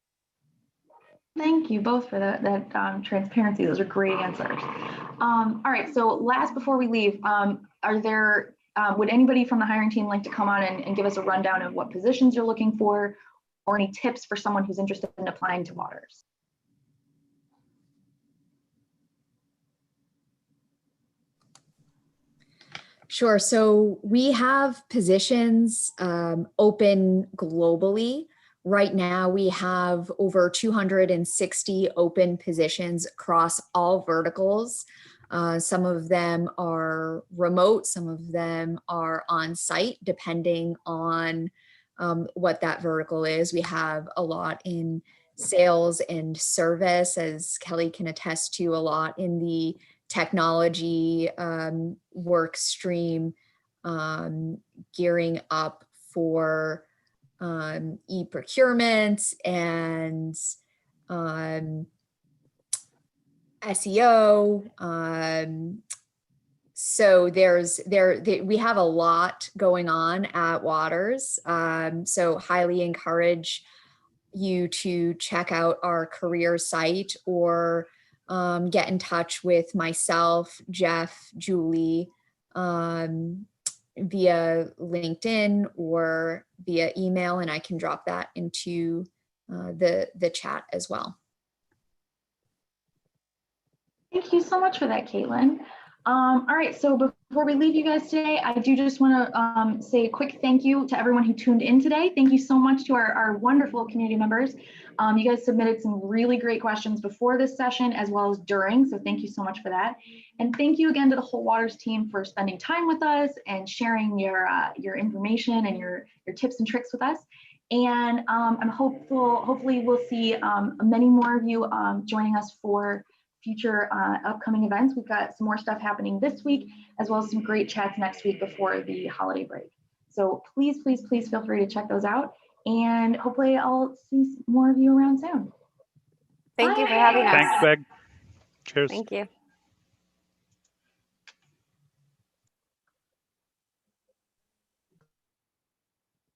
Thank you both for that transparency. Those are great answers. All right, so last before we leave, are there would anybody from the hiring team like to come on and give us a rundown of what positions you're looking for, or any tips for someone who's interested in applying to Waters? Sure. So we have positions open globally. Right now, we have over 260 open positions across all verticals. Some of them are remote, some of them are on site, depending on what that vertical is. We have a lot in sales and service, as Kelly can attest to, a lot in the technology work stream, gearing up for e-procurement and SEO. So we have a lot going on at Waters. So highly encourage you to check out our career site or get in touch with myself, Jeff, Julie, via LinkedIn or via email, and I can drop that into the chat as well. Thank you so much for that, Caitlin. All right, so before we leave you guys today, I do just want to say a quick thank you to everyone who tuned in today. Thank you so much to our wonderful community members. You guys submitted some really great questions before this session as well as during, so thank you so much for that. And thank you again to the whole Waters team for spending time with us and sharing your information and your tips and tricks with us. And I'm hopefully we'll see many more of you joining us for future upcoming events. We've got some more stuff happening this week, as well as some great chats next week before the holiday break. So please, please, please feel free to check those out. And hopefully I'll see more of you around soon. Thank you for having us. Thanks, Meg. Cheers. Thank you.